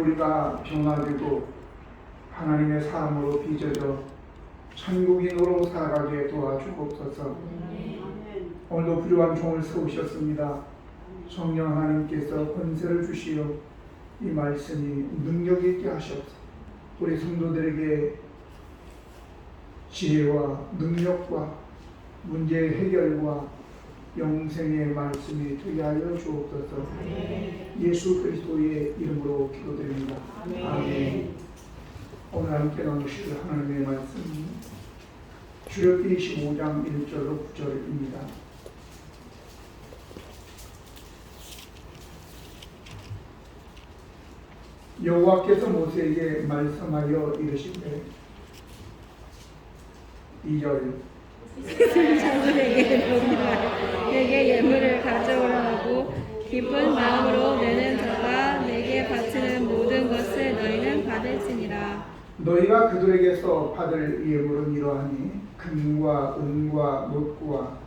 우리가 변화되고 하나님의 사람으로 빚어져 천국인으로 살아가게 도와주옵소서. 오늘도 부족한 종을 세우셨습니다. 성령 하나님께서 권세를 주시어 이 말씀이 능력 있게 하시옵소서. 우리 성도들에게 지혜와 능력과 문제 해결과 영생의 말씀이 되게 하여 주옵소서. 예수 그리스도의 이름으로 기도드립니다. 아멘. 오늘 함께 나누실 하나님의 말씀 출애굽기 25장 1절로 9절입니다. 여호와께서 모세에게 말씀하여 이르시되 2절 내게 예물을 가져오라 하고 기쁜 마음으로 내는 자가 내게 바치는 모든 것을 너희는 받을지니라. 너희가 그들에게서 받을 예물은 이러하니 금과 은과 못구와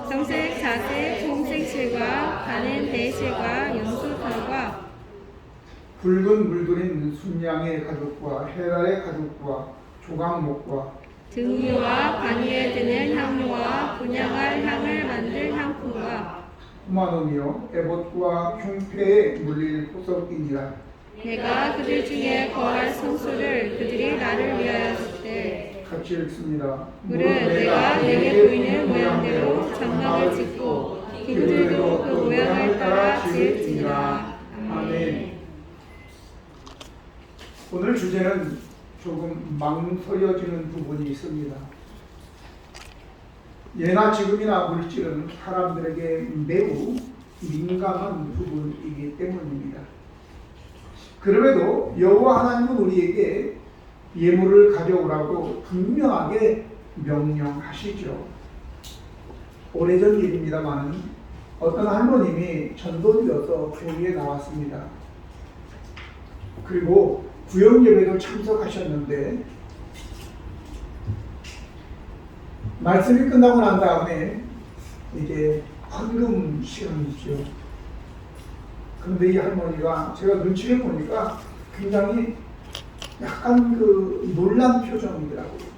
정색 자색 송색실과 가는 대실과 염소털과 붉은 물들인 순양의 가죽과 해달의 가죽과 조각목과 등유와 관유에 드는 향료와 분향할 향을 만들 향품과 후마노며 에봇과 흉패에 물릴 보석이니라. 내가 그들 중에 거할 성소를 그들이 나를 위하여 짓되 같이 읽습니다. 무릇 내가 내게 보이는 모양대로 장막을 짓고 그들도 그 모양을 따라 지을지니라. 아멘. 오늘 주제는 조금 망설여지는 부분이 있습니다. 예나 지금이나 물질은 사람들에게 매우 민감한 부분이기 때문입니다. 그럼에도 여호와 하나님은 우리에게 예물을 가져오라고 분명하게 명령하시죠. 오래전 일입니다만 어떤 할머님이 전도되어서 교회에 나왔습니다. 그리고 구역 예배도 참석하셨는데 말씀이 끝나고 난 다음에 이제 헌금 시간이죠. 그런데 이 할머니가 제가 눈치를 보니까 굉장히 약간 그 놀란 표정이더라고요.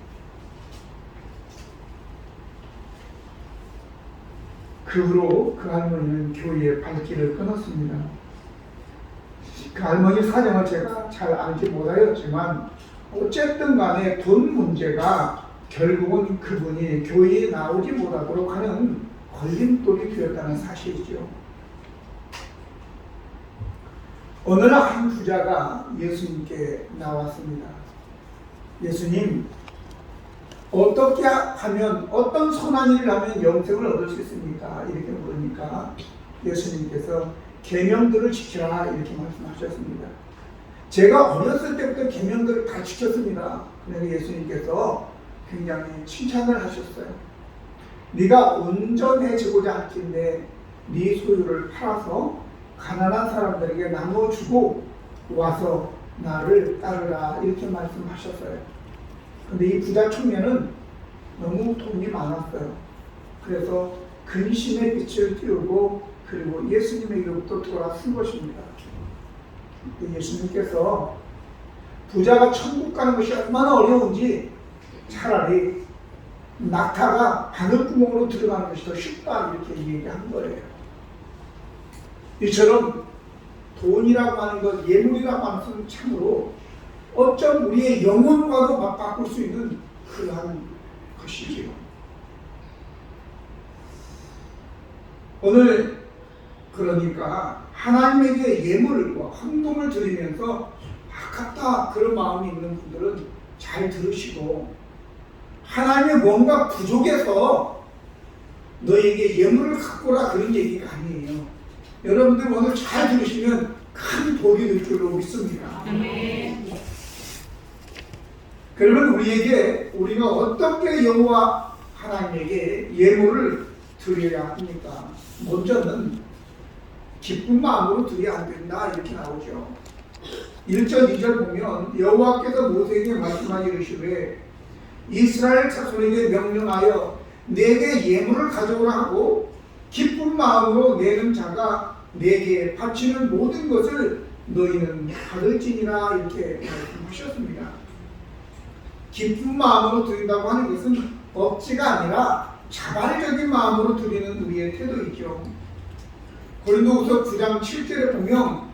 그 후로 그 할머니는 교회의 발길을 끊었습니다. 그 할머니 사정을 제가 잘 알지 못하였지만 어쨌든 간에 돈 문제가 결국은 그분이 교회에 나오지 못하도록 하는 걸림돌이 되었다는 사실이죠. 어느 날 한 부자가 예수님께 나왔습니다. 예수님, 어떻게 하면 어떤 선한 일을 하면 영생을 얻을 수 있습니까? 이렇게 물으니까 예수님께서 계명들을 지켜라 이렇게 말씀하셨습니다. 제가 어렸을 때부터 계명들을 다 지켰습니다. 그래서 예수님께서 굉장히 칭찬을 하셨어요. 네가 온전해지고자 할 텐데 네 소유를 팔아서 가난한 사람들에게 나눠주고 와서 나를 따르라 이렇게 말씀하셨어요. 근데 이 부자 청년은 너무 돈이 많았어요. 그래서 근심의 빛을 띄우고 그리고 예수님에게로부터 돌아선 것입니다. 예수님께서 부자가 천국 가는 것이 얼마나 어려운지 차라리 낙타가 바늘구멍으로 들어가는 것이 더 쉽다 이렇게 얘기한 거예요. 이처럼 돈이라고 하는 것, 예물이라고 하는 것은 참으로 어쩜 우리의 영혼과도 맞바꿀 수 있는 그러한 것이지요. 오늘 그러니까 하나님에게 예물과 헌금을 드리면서 아깝다 그런 마음이 있는 분들은 잘 들으시고, 하나님의 뭔가 부족해서 너에게 예물을 갖고 오라 그런 얘기가 아니에요. 여러분들 오늘 잘 들으시면 큰 복이 될 줄로 믿습니다. 아멘. 그러면 우리가 어떻게 여호와 하나님에게 예물을 드려야 합니까? 먼저는 기쁜 마음으로 드려야 안 된다 이렇게 나오죠. 1절 2절 보면 여호와께서 모세에게 말씀하여 이르시되 이스라엘 자손에게 명령하여 내게 예물을 가져오라 하고 기쁜 마음으로 내는 자가 내게 바치는 모든 것을 너희는 받을지니라 이렇게 말씀하셨습니다. 기쁜 마음으로 드린다고 하는 것은 억지가 아니라 자발적인 마음으로 드리는 우리의 태도이죠. 고린도후서 9장 7절에 보면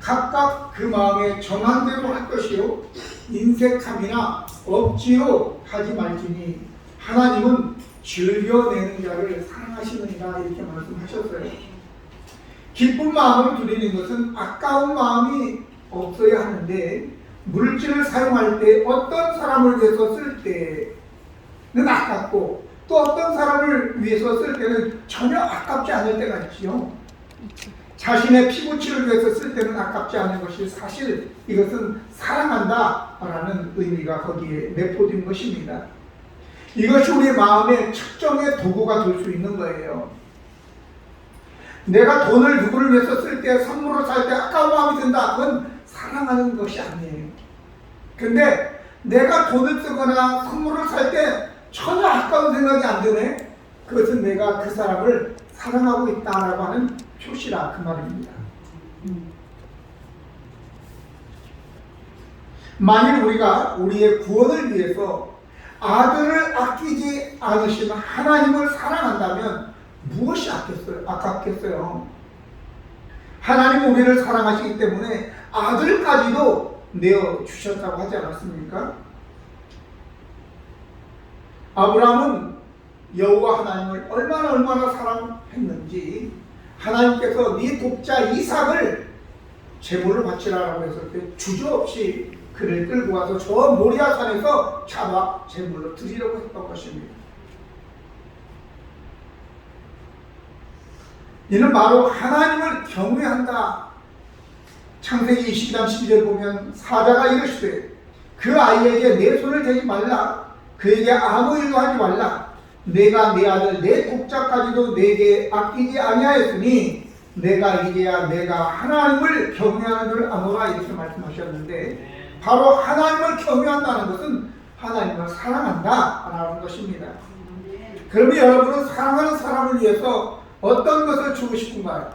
각각 그 마음에 정한 대로 할 것이요 인색함이나 억지로 하지 말지니 하나님은 즐겨내는 자를 사랑하시느니라 이렇게 말씀하셨어요. 기쁜 마음으로 드리는 것은 아까운 마음이 없어야 하는데 물질을 사용할 때 어떤 사람을 위해서 쓸 때는 아깝고 또 어떤 사람을 위해서 쓸 때는 전혀 아깝지 않을 때가 있지요. 자신의 피부치를 위해서 쓸 때는 아깝지 않은 것이 사실 이것은 사랑한다라는 의미가 거기에 내포된 것입니다. 이것이 우리 마음의 측정의 도구가 될 수 있는 거예요. 내가 돈을 누구를 위해서 쓸 때, 선물을 살 때 아까운 마음이 든다. 그건 사랑하는 것이 아니에요. 근데 내가 돈을 쓰거나 선물을 살 때 전혀 아까운 생각이 안 드네. 그것은 내가 그 사람을 사랑하고 있다라고 하는 표시라 그 말입니다. 만일 우리가 우리의 구원을 위해서 아들을 아끼지 않으시는 하나님을 사랑한다면 무엇이 아깝겠어요? 하나님은 우리를 사랑하시기 때문에 아들까지도 내어주셨다고 하지 않았습니까? 아브라함은 여호와 하나님을 얼마나 사랑했는지 하나님께서 네 독자 이삭을 제물로 바치라라고 했을 때 주저없이 그를 끌고 와서 저 모리아 산에서 잡아 제물로 드리려고 했던 것입니다. 이는 바로 하나님을 경외한다. 창세기 22장 12절 보면 사자가 이르시되 그 아이에게 내 손을 대지 말라. 그에게 아무 일도 하지 말라. 내가 내 아들 내 독자까지도 내게 아끼지 아니하였으니 내가 이제야 내가 하나님을 경외하는 줄 아노라 이렇게 말씀하셨는데 바로 하나님을 경외한다는 것은 하나님을 사랑한다라는 것입니다. 그러면 여러분은 사랑하는 사람을 위해서 어떤 것을 주고 싶은가요?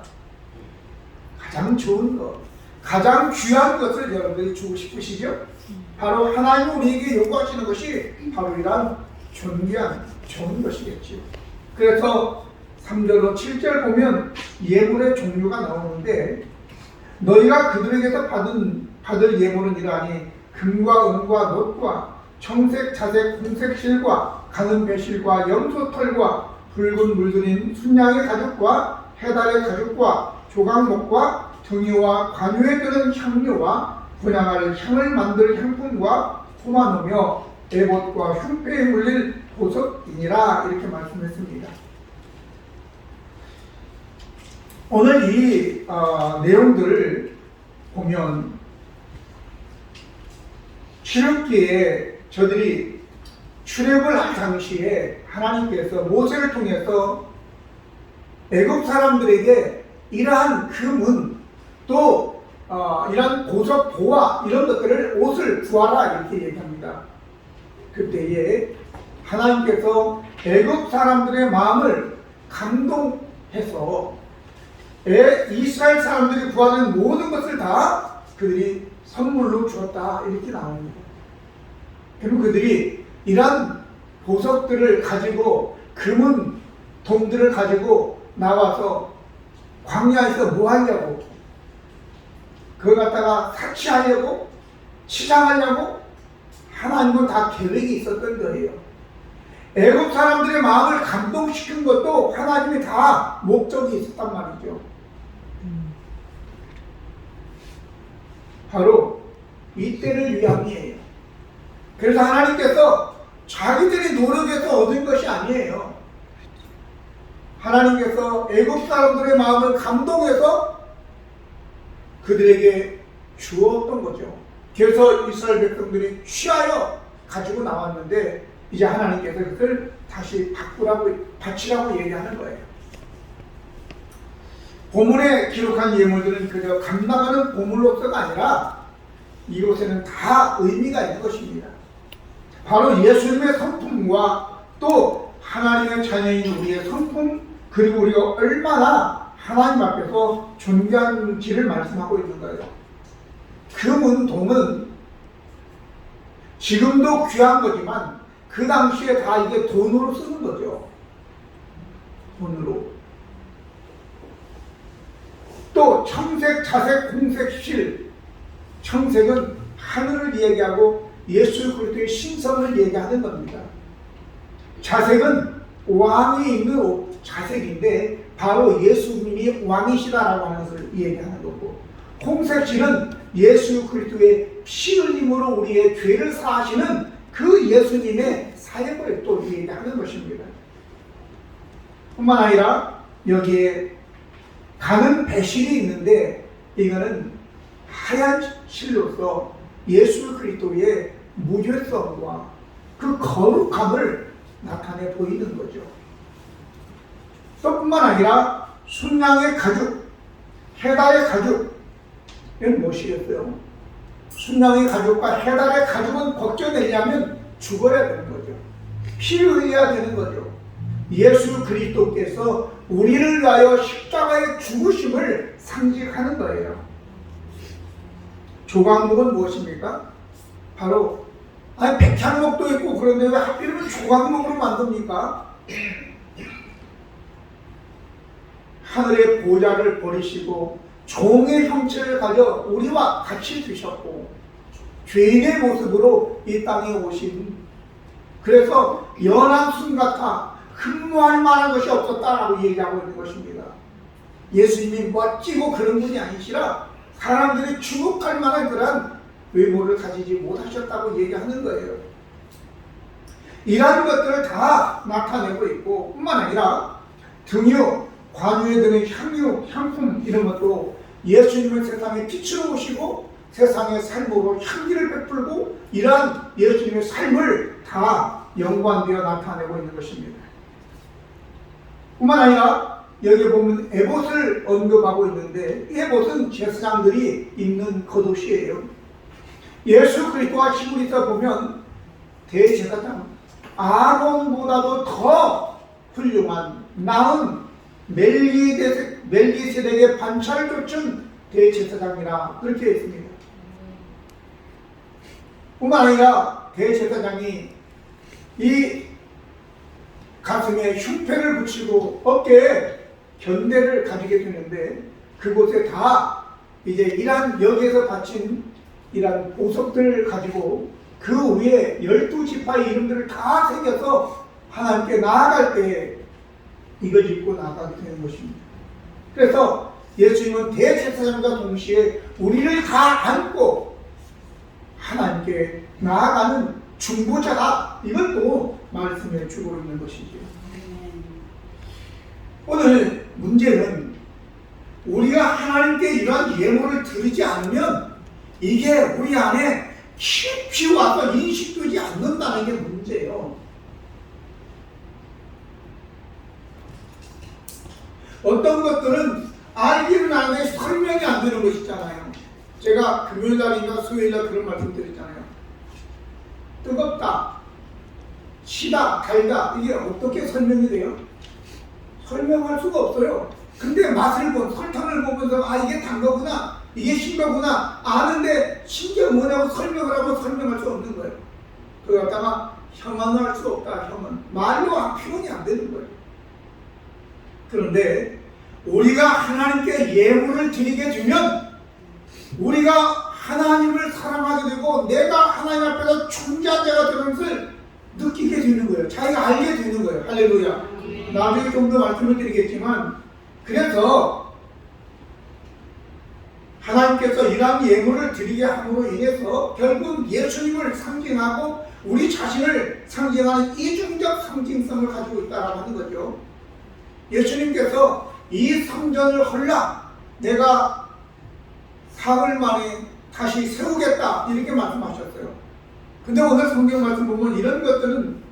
가장 좋은 것, 가장 귀한 것을 여러분들이 주고 싶으시죠? 바로 하나님이 우리에게 요구하시는 것이 바로 이러한 존귀한 좋은 것이겠죠. 그래서 3절로 7절 보면 예물의 종류가 나오는데 너희가 그들에게서 받을 예물은 이러하니 금과 은과 놋과 청색, 자색, 홍색 실과 가는 배실과 염소 털과 붉은 물들인 순양의 가죽과 해달의 가죽과 조각목과 등유와 관유에 드는 향료와 분향할 향을 만들 향품과 포마노며 에봇과 흉패에 물릴 보석이니라 이렇게 말씀했습니다. 오늘 이 내용들을 보면 출애굽기에 저들이 출애굽을 할 당시에 하나님께서 모세를 통해서 애굽 사람들에게 이러한 금은 또 이러한 보석, 보화 이런 것들을 옷을 구하라 이렇게 얘기합니다. 그때에 하나님께서 애굽 사람들의 마음을 감동해서 이스라엘 사람들이 구하는 모든 것을 다 그들이 선물로 주었다 이렇게 나옵니다. 그리고 그들이 이러한 보석들을 가지고 금은 동들을 가지고 나와서 광야에서 뭐 하냐고 그걸 갖다가 사치하려고 치장하려고 하나님은 다 계획이 있었던 거예요. 애굽 사람들의 마음을 감동시킨 것도 하나님이 다 목적이 있었단 말이죠. 바로 이때를 위함이에요. 그래서 하나님께서 자기들이 노력해서 얻은 것이 아니에요. 하나님께서 애굽 사람들의 마음을 감동해서 그들에게 주었던 거죠. 그래서 이스라엘 백성들이 취하여 가지고 나왔는데 이제 하나님께서 그것을 다시 바치라고 얘기하는 거예요. 본문에 기록한 예물들은 그저 감당하는 보물로서가 아니라 이곳에는 다 의미가 있는 것입니다. 바로 예수님의 성품과 또 하나님의 자녀인 우리의 성품 그리고 우리가 얼마나 하나님 앞에서 존귀한지를 말씀하고 있는 거예요. 그 문동은 지금도 귀한 거지만 그 당시에 다 이게 돈으로 쓰는 거죠. 돈으로. 또 청색, 자색, 공색, 실. 청색은 하늘을 얘기하고 예수 그리스도의 신성을 얘기하는 겁니다. 자색은 왕이 입는 옷, 자색인데 바로 예수님이 왕이시다라고 하는 것을 얘기하는 거고, 홍색실은 예수 그리스도의 피 흘림으로 우리의 죄를 사하시는 그 예수님의 사역을 또 얘기하는 것입니다. 뿐만 아니라 여기에 가는 배실이 있는데 이거는 하얀 실로서 예수 그리스도의 무죄성과 그 거룩함을 나타내 보이는 거죠. 또 뿐만 아니라 순양의 가죽, 해달의 가죽, 이건 무엇이겠어요? 순양의 가죽과 해달의 가죽은 벗겨내려면 죽어야 되는 거죠. 피를 흘려야 되는 거죠. 예수 그리스도께서 우리를 위하여 십자가의 죽으심을 상징하는 거예요. 조각목은 무엇입니까? 바로 백향목도 있고 그런데 왜 하필이면 조각목으로 만듭니까? 하늘의 보좌를 버리시고 종의 형체를 가져 우리와 같이 드셨고 죄인의 모습으로 이 땅에 오신, 그래서 연한 순 같아 흠모할 만한 것이 없었다라고 얘기하고 있는 것입니다. 예수님이 멋지고 그런 분이 아니시라 사람들이 주목할 만한 그런 외모를 가지지 못하셨다고 얘기하는 거예요. 이러한 것들을 다 나타내고 있고, 뿐만 아니라 등유, 관유에 드는 향유, 향품 이런 것도 예수님은 세상에 빛으로 오시고 세상의 삶으로 향기를 베풀고 이러한 예수님의 삶을 다 연관되어 나타내고 있는 것입니다. 뿐만 아니라 여기 보면 에봇을 언급하고 있는데, 에봇은 제사장들이 입는 겉옷이에요. 예수 그리스도와 히브리서 보면 대제사장 아론보다도 더 훌륭한 나은 멜기세덱의 반차를 쫓은 대제사장이라 그렇게 했습니다. 뿐만 아니라 대제사장이 이 가슴에 흉패를 붙이고 어깨에 견대를 가지게 되는데, 그곳에 다 이제 이란 여기에서 바친 이란 보석들을 가지고 그 위에 12지파의 이름들을 다 새겨서 하나님께 나아갈 때 이걸 입고 나아가게 되는 것입니다. 그래서 예수님은 대제사장과 동시에 우리를 다 안고 하나님께 나아가는 중보자다, 이것도 말씀해 주고 있는 것이죠. 오늘 문제는 우리가 하나님께 이러한 예물을 드리지 않으면 이게 우리 안에 깊이 와서 인식되지 않는다는 게 문제예요. 어떤 것들은 알기는 아는데 설명이 안 되는 것이 있잖아요. 제가 금요일날인가 수요일날 그런 말씀 드렸잖아요. 뜨겁다, 시다, 달다, 이게 어떻게 설명이 돼요? 설명할 수가 없어요. 근데 맛을 설탕을 보면서 이게 단 거구나, 이게 신 거구나 아는데 신게 뭐냐고 설명을 하고 설명할 수 없는 거예요. 그걸 갖다가 혐언할 수 없다. 혐언, 말로 표현이 안 되는 거예요. 그런데 우리가 하나님께 예물을 드리게 되면 우리가 하나님을 사랑하게 되고 내가 하나님 앞에서 존재한 자가 되는 것을 느끼게 되는 거예요. 자기가 알게 되는 거예요. 할렐루야. 나중에 좀 더 말씀을 드리겠지만, 그래서 하나님께서 이러한 예물을 드리게 함으로 인해서 결국 예수님을 상징하고 우리 자신을 상징하는 이중적 상징성을 가지고 있다고 하는 거죠. 예수님께서 이 성전을 헐라 내가 사흘 만에 다시 세우겠다, 이렇게 말씀하셨어요. 근데 오늘 성경 말씀 보면 이런 것들은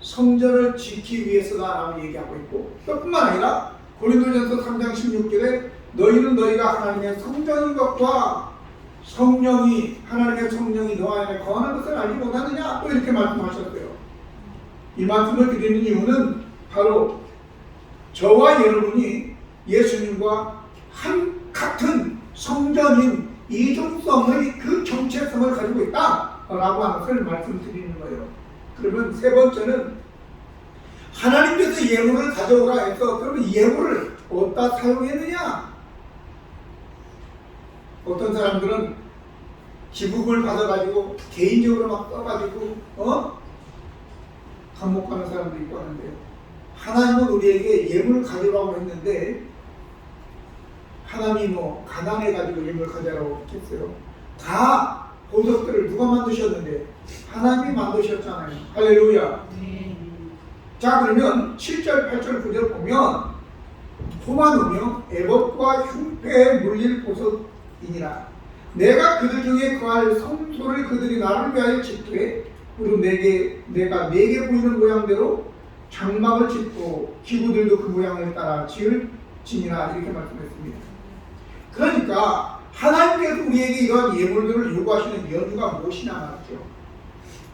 성전을 지키기 위해서다라고 얘기하고 있고, 또 뿐만 아니라 고린도전서 3장 16절에 너희는 너희가 하나님의 성전인 것과 성령이, 하나님의 성령이 너 안에 거하는 것을 알지 못하느냐, 또 이렇게 말씀하셨어요. 이 말씀을 드리는 이유는 바로 저와 여러분이 예수님과 같은 성전인 이중성의 그 정체성을 가지고 있다라고 하는 것을 말씀드리는 거예요. 그러면 세 번째는 하나님께서 예물을 가져오라 해서 그러면 예물을 어디다 사용했느냐? 어떤 사람들은 기부금을 받아가지고 개인적으로 막 써가지고 감옥 가는 사람도 있고 하는데, 하나님은 우리에게 예물을 가져오라고 했는데 하나님이 뭐 가난해가지고 예물 가져오라고 했겠어요? 다 보석들을 누가 만드셨는데? 하나님이 만드셨잖아요. 할렐루야. 자, 그러면 7절, 8절, 9절 보면 포마누며 애법과 흉패에 물릴 보석이니라. 내가 그들 중에 거할 성소를 그들이 나를 위하여 짓되 그리고 내가 내게 보이는 모양대로 장막을 짓고 기구들도 그 모양을 따라 지을지니라, 이렇게 말씀했습니다. 그러니까 하나님께서 우리에게 이러한 예물들을 요구하시는 이유가 무엇이냐 말이죠.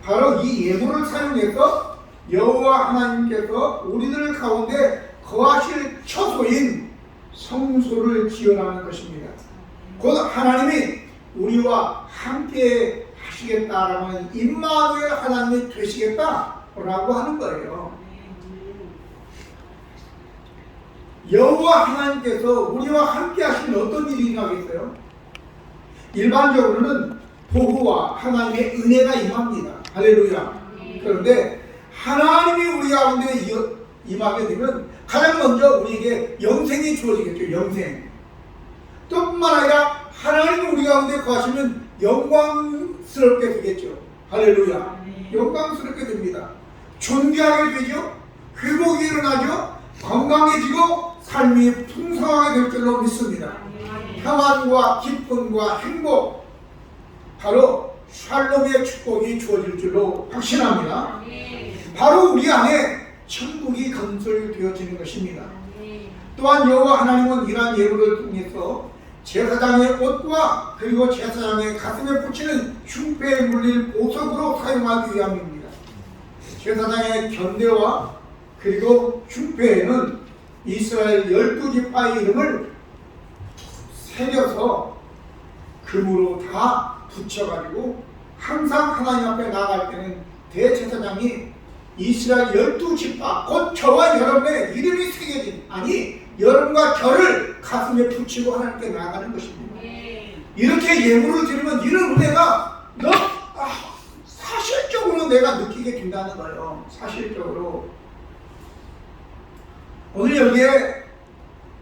바로 이 예물을 사용해서 여호와 하나님께서 우리들 가운데 거하실 처소인 성소를 지어나가는 것입니다. 곧 하나님이 우리와 함께 하시겠다라는 임마누엘 하나님이 되시겠다라고 하는 거예요. 여호와 하나님께서 우리와 함께 하시는 어떤 일이 임하겠어요? 일반적으로는 보호와 하나님의 은혜가 임합니다. 할렐루야. 그런데 하나님이 우리 가운데 임하게 되면 가장 먼저 우리에게 영생이 주어지겠죠. 영생. 또 뿐만 아니라 하나님이 우리 가운데 거하시면 영광스럽게 되겠죠. 할렐루야. 영광스럽게 됩니다. 존귀하게 되죠. 회복이 일어나죠. 건강해지고 삶이 풍성하게 될 줄로 믿습니다. 평안과 기쁨과 행복, 바로 샬롬의 축복이 주어질 줄로 확신합니다. 바로 우리 안에 천국이 건설되어지는 것입니다. 또한 여호와 하나님은 이러한 예물을 통해서 제사장의 옷과 그리고 제사장의 가슴에 붙이는 흉패에 물릴 보석으로 사용하기 위함입니다. 제사장의 견대와 그리고 흉패에는 이스라엘 12지파의 이름을 새겨서 금으로 다 붙여가지고 항상 하나님 앞에 나아갈 때는 대제사장이 이스라엘 12지파 곧 저와 여러분의 이름이 새겨진, 아니 여러분과 저를 가슴에 붙이고 하나님께 나아가는 것입니다. 이렇게 예물을 드리면 이런 은혜가 사실적으로 내가 느끼게 된다는 거예요. 사실적으로. 오늘 여기에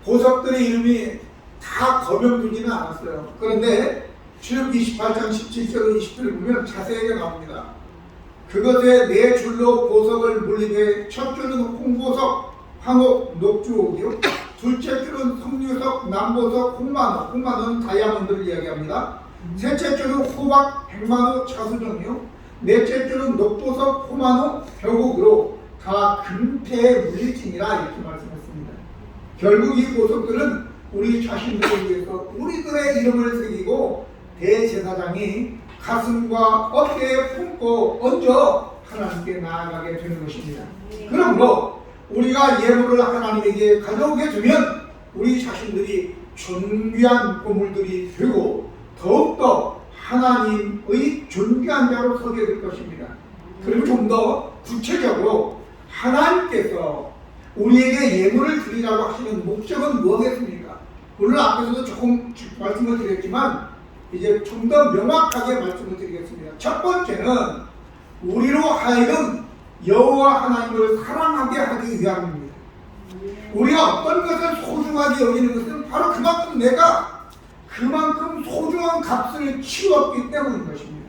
보석들의 이름이 다 거명되지는 않았어요. 그런데 출애굽기 28장 17절 20절을 보면 자세하게 나옵니다. 그것에 네 줄로 보석을 물리되 첫 줄은 홍보석, 황옥, 녹주옥이요. 둘째 줄은 석류석, 남보석, 홍만호. 홍만호는 다이아몬드를 이야기합니다. 셋째 줄은 호박, 백만호, 자수정이요. 넷째 줄은 녹보석, 호만호, 벽옥으로 다 금태에 물리지니라, 이렇게 말씀했습니다. 결국 이 보석들은 우리 자신들을 위해서 우리들의 이름을 새기고 대제사장이 가슴과 어깨에 품고 얹어 하나님께 나아가게 되는 것입니다. 그러므로 우리가 예물을 하나님에게 가져오게 되면 우리 자신들이 존귀한 보물들이 되고 더욱더 하나님의 존귀한 자로 서게 될 것입니다. 그리고 좀 더 구체적으로 하나님께서 우리에게 예물을 드리라고 하시는 목적은 무엇이겠습니까? 물론 앞에서도 조금 말씀을 드렸지만 이제 좀 더 명확하게 말씀을 드리겠습니다. 첫 번째는 우리로 하여금 여호와 하나님을 사랑하게 하기 위함입니다. 우리가 어떤 것을 소중하게 여기는 것은 바로 그만큼 내가 그만큼 소중한 값을 치렀기 때문인 것입니다.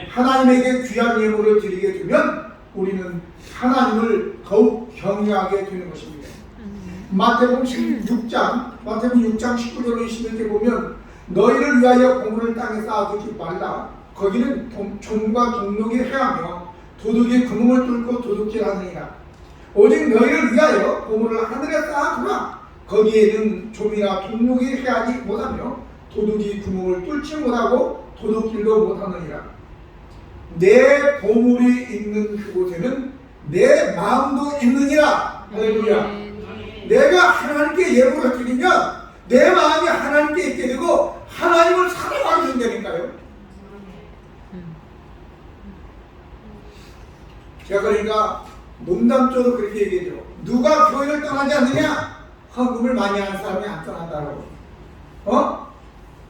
하나님에게 귀한 예물을 드리게 되면 우리는 하나님을 더욱 경외하게 되는 것입니다. 마태복음 6장 19절로 21절 보면 너희를 위하여 보물을 땅에 쌓아두지 말라. 거기는 종과 동록이 해하며 도둑이 구멍을 뚫고 도둑질하느니라. 오직 너희를 위하여 보물을 하늘에 쌓아두라. 거기에는 좀이나 동록이 해하지 못하며 도둑이 구멍을 뚫지 못하고 도둑질도 못하느니라. 내 보물이 있는 그곳에는 내 마음도 있느니라. 할렐루야. 내가 하나님께 예물을 드리면 내 마음이 하나님께 있게 되고 하나님을 사랑하게 된다니까요. 제가 그러니까 농담적으로 그렇게 얘기해요. 누가 교회를 떠나지 않느냐? 헌금을 많이 하는 사람이 안 떠난다고.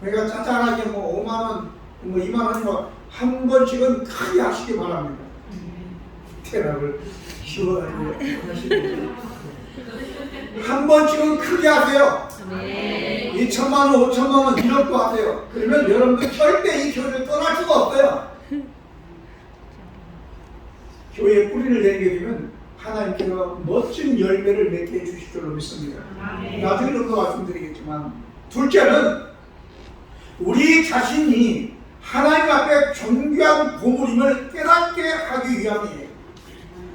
그러니까 짜잘하게 뭐 5만원, 뭐 2만원 뭐 한 번씩은 크게 하시기 바랍니다. 대답을 시원하게 하시고 한 번씩은 크게 하세요. 2천만원, 5천만원 1억도 하세요. 그러면 여러분들 절대 이 교회를 떠날 수가 없어요. 교회에 뿌리를 내리게 되면 하나님께서 멋진 열매를 맺게 해주실 줄로 믿습니다. 나중에 좀 더 말씀드리겠지만, 둘째는 우리 자신이 하나님 앞에 존귀한 보물임을 깨닫게 하기 위함이에요.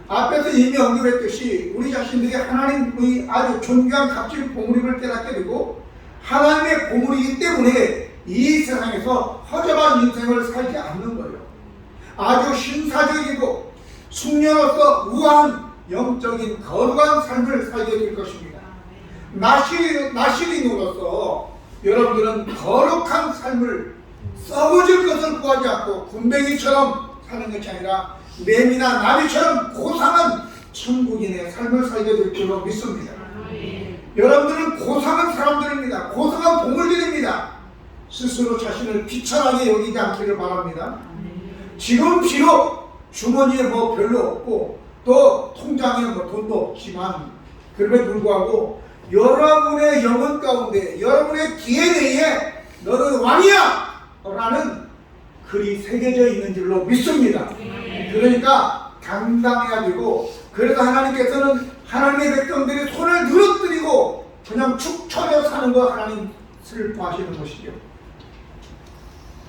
앞에서 이미 언급했듯이 우리 자신들이 하나님의 아주 존귀한 값진 보물임을 깨닫게 되고 하나님의 보물이기 때문에 이 세상에서 허접한 인생을 살지 않는 거예요. 아주 신사적이고 숙녀로서 우아한 영적인 거룩한 삶을 살게 될 것입니다. 나시린으로서 여러분들은 거룩한 삶을 썩어질 것을 구하지 않고 군뱅이처럼 사는 것이 아니라 매미나 나비처럼 고상한 천국인의 삶을 살게 될 줄로 믿습니다. 여러분들은 고상한 사람들입니다. 고상한 보물들입니다. 스스로 자신을 비천하게 여기지 않기를 바랍니다. 지금 비록 주머니에 뭐 별로 없고 또 통장에 뭐 돈도 없지만 그럼에도 불구하고 여러분의 영혼 가운데 여러분의 DNA에 너는 왕이야! 라는 글이 새겨져 있는 줄로 믿습니다. 그러니까 당당해야 되고, 그래서 하나님께서는 하나님의 백성들이 손을 늘어뜨리고 그냥 축 처져 사는 거 하나님 슬퍼하시는 것이죠.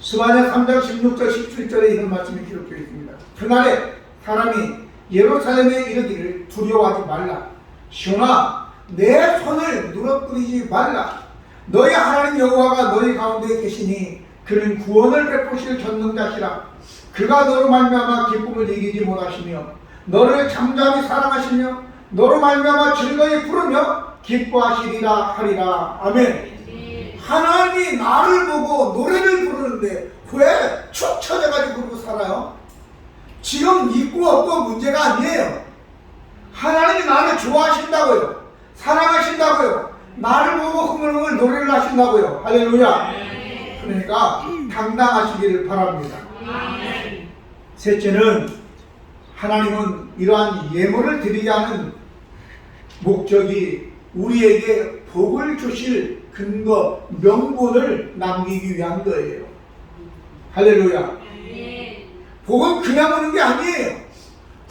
스바냐 3장 16절 17절에 이런 말씀이 기록되어 있습니다. 그날에 사람이 예루살렘에 이르기를 두려워하지 말라. 시온아 내 손을 늘어뜨리지 말라. 너희 하나님 여호와가 너희 가운데 계시니 그는 구원을 베푸실 전능자시라. 그가 너로 말미암아 기쁨을 이기지 못하시며 너를 잠잠히 사랑하시며 너로 말미암아 즐거이 부르며 기뻐하시리라 하리라. 아멘. 하나님이 나를 보고 노래를 부르는데 왜 축 처져가지고 그러고 살아요? 지금 있고 없고 문제가 아니에요. 하나님이 나를 좋아하신다고요. 사랑하신다고요. 나를 보고 흐물흐물 노래를 하신다고요. 할렐루야. 그러니까 당당하시기를 바랍니다. 셋째는 하나님은 이러한 예물을 드리게 하는 목적이 우리에게 복을 주실 근거, 명분을 남기기 위한 거예요. 할렐루야. 복은 그냥 오는 게 아니에요.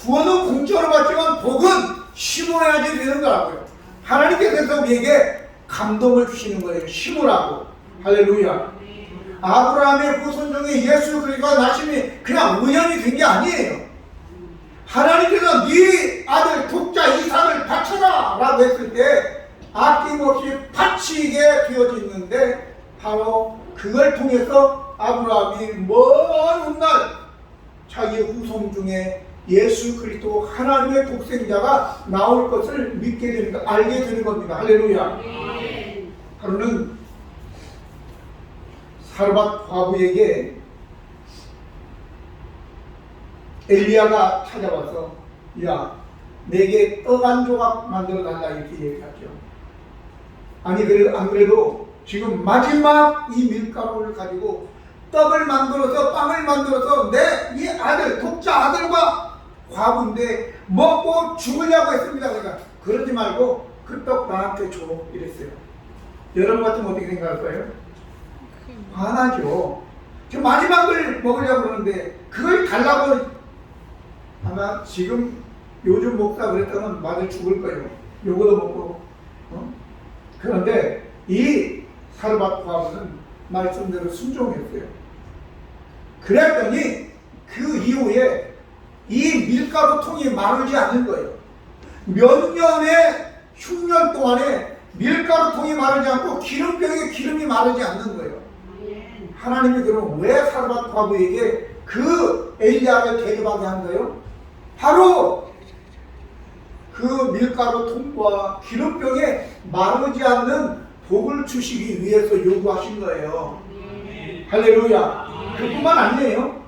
구원은 공짜로 받지만 복은 심어야지 되는 거라고요. 하나님께서 우리에게 감동을 주시는 거예요. 심으라고. 할렐루야. 아브라함의 후손 중에 예수 그리스도가 나심이 그냥 우연히 된 게 아니에요. 하나님께서 네 아들 독자 이삭을 바쳐라 라고 했을 때 아낌없이 바치게 되어졌는데 바로 그걸 통해서 아브라함이 먼 훗날 자기 후손 중에 예수 그리스도 하나님의 독생자가 나올 것을 믿게 되는 거, 알게 되는 겁니다. 할렐루야. 하루는 사르밧 과부에게 엘리야가 찾아와서 야 내게 떡 한 조각 만들어 달라 이렇게 얘기하죠. 아니 안 그래도 지금 마지막 이 밀가루를 가지고 떡을 만들어서 빵을 만들어서 내 이 아들 독자 아들과 과부인데 먹고 죽으려고 했습니다. 그러니까 그러지 말고 그 떡 나한테 줘 이랬어요. 여러분 같으면 어떻게 생각할까요? 화나죠. 지금 마지막을 먹으려고 그러는데 그걸 달라고 아마 지금 요즘 목사 그랬다면 맞아 죽을 거예요. 요거도 먹고 그런데 이 사르밧 과부는 말씀대로 순종했어요. 그랬더니 그 이후에 이 밀가루 통이 마르지 않는 거예요. 몇 년의 흉년 동안에 밀가루 통이 마르지 않고 기름병에 기름이 마르지 않는 거예요. 하나님이 그럼 왜 사르밧 과부에게 그 엘리야를 대접하게 한 거예요? 바로 그 밀가루 통과 기름병에 마르지 않는 복을 주시기 위해서 요구하신 거예요. 할렐루야. 그뿐만 아니에요.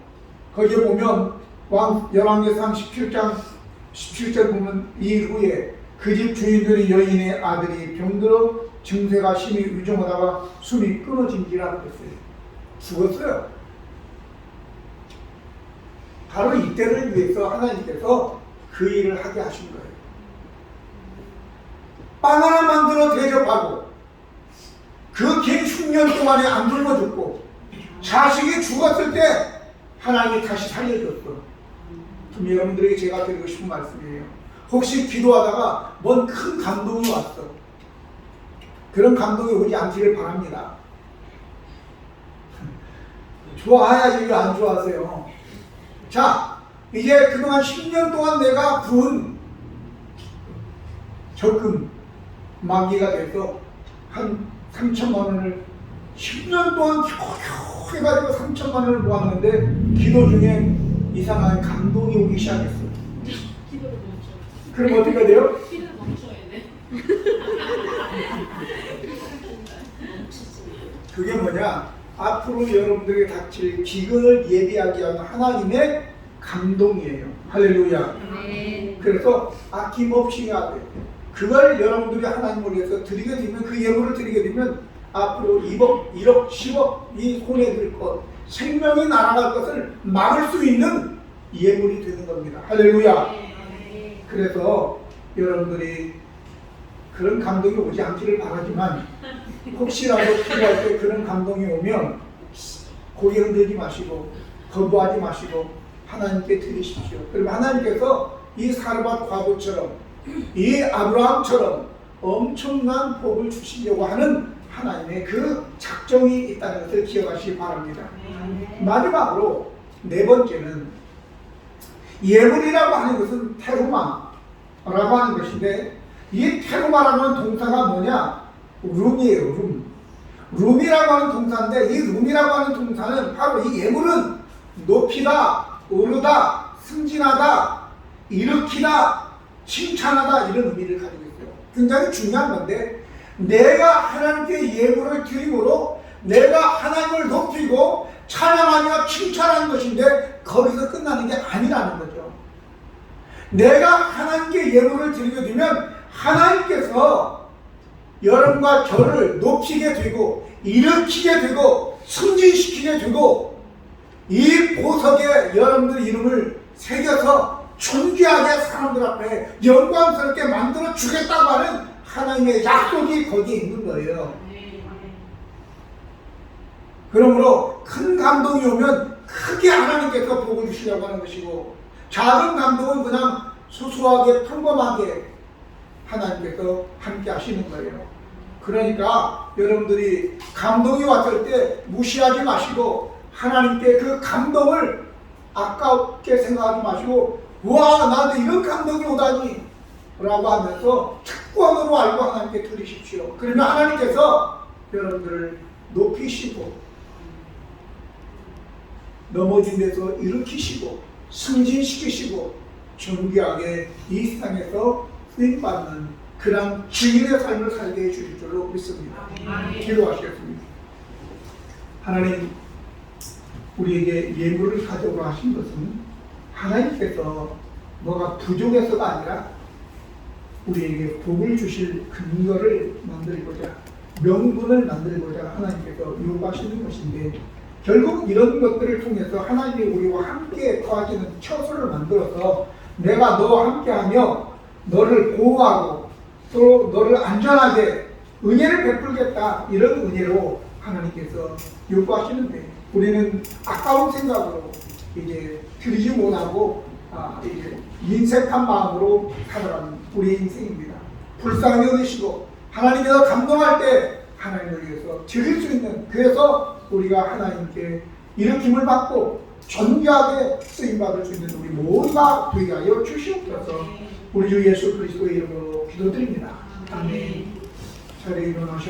거기에 보면 열왕기상 17장 17절 보면 이 후에 그 집 주인들의 여인의 아들이 병들어 증세가 심히 위중하다가 숨이 끊어진지라 그랬어요. 죽었어요. 바로 이때를 위해서 하나님께서 그 일을 하게 하신 거예요. 빵 하나 만들어 대접하고 그 긴 흉년 동안에 안 굶어 죽고 자식이 죽었을 때 하나님이 다시 살려줬어. 그럼 여러분들에게 제가 드리고 싶은 말씀이에요. 혹시 기도하다가 뭔 큰 감동이 왔어. 그런 감동이 오지 않기를 바랍니다. 좋아야지 왜 안 좋아하세요? 자, 이제 그동안 10년 동안 내가 부은 적금 만기가 돼서 한 3천만 원을 10년 동안 겨우 해가지고 3천만 원을 모았는데 기도 중에 이상한 감동이 오기 시작했어요. 기도를 멈춰. 그럼 어떻게 돼요? 기도를 멈춰야 돼. 그게 뭐냐? 앞으로 여러분들에게 닥칠 기근을 예비하게 하는 하나님의 감동이에요. 할렐루야. 네. 그래서 아낌없이 해야 돼요. 그걸 여러분들이 하나님을 위해서 드리게 되면, 그 예물을 드리게 되면 앞으로 2억, 1억, 10억이 손에 들 것, 생명이 날아갈 것을 막을 수 있는 예물이 되는 겁니다. 할렐루야. 그래서 여러분들이 그런 감동이 오지 않기를 바라지만 혹시라도 필요할 때 그런 감동이 오면 고개 흔들지 마시고 거부하지 마시고 하나님께 드리십시오. 그러면 하나님께서 이 사르밧 과부처럼 이 아브라함처럼 엄청난 복을 주시려고 하는 하나님의 그 작정이 있다는 것을 기억하시기 바랍니다. 마지막으로 네 번째는 예물이라고 하는 것은 테루마라고 하는 것인데, 이 테루마라고 하는 동사가 뭐냐? 룸이에요. 룸이라고 하는 동사인데, 이 룸이라고 하는 동사는 바로 이 예물은 높이다, 오르다, 승진하다, 일으키다, 칭찬하다, 이런 의미를 가지고 있어요. 굉장히 중요한 건데, 내가 하나님께 예물을 드림으로 내가 하나님을 높이고 찬양하며 칭찬하는 것인데 거기서 끝나는 게 아니라는 거죠. 내가 하나님께 예물을 드리게 되면 하나님께서 여러분과 저를 높이게 되고 일으키게 되고 승진시키게 되고 이 보석에 여러분들 이름을 새겨서 존귀하게 사람들 앞에 영광스럽게 만들어 주겠다고 하는 하나님의 약속이 거기에 있는 거예요. 그러므로 큰 감동이 오면 크게 하나님께서 복을 주시려고 하는 것이고, 작은 감동은 그냥 소소하게 평범하게 하나님께서 함께 하시는 거예요. 그러니까 여러분들이 감동이 왔을 때 무시하지 마시고 하나님께 그 감동을 아깝게 생각하지 마시고, 와, 나한테 이런 감동이 오다니 라고 하면서 특권으로 알고 하나님께 드리십시오. 그러면 하나님께서 여러분들을 높이시고 넘어진 데서 일으키시고 승진시키시고 존귀하게 이 세상에서 쓰임받는 그런 증인의 삶을 살게 해주실 줄로 믿습니다. 기도하시겠습니다. 하나님, 우리에게 예물을 가져오라 하신 것은 하나님께서 뭐가 부족해서가 아니라 우리에게 복을 주실 근거를 만들고자, 명분을 만들고자 하나님께서 요구하시는 것인데, 결국 이런 것들을 통해서 하나님이 우리와 함께 거하시는 처소를 만들어서 내가 너와 함께하며 너를 보호하고 또 너를 안전하게 은혜를 베풀겠다, 이런 은혜로 하나님께서 요구하시는데, 우리는 아까운 생각으로 이제 드리지 못하고 이제 인색한 마음으로 살아가는 우리의 인생입니다. 불쌍히 여기시고 하나님께서 감동할 때 하나님을 위해서 드릴 수 있는, 그래서 우리가 하나님께 일으킴을 받고 존귀하게 쓰임받을 수 있는 우리 모두가 되게 하여 주시옵소서. 우리 주 예수 그리스도의 이름으로 기도드립니다. 아멘. 자리에 일어나시고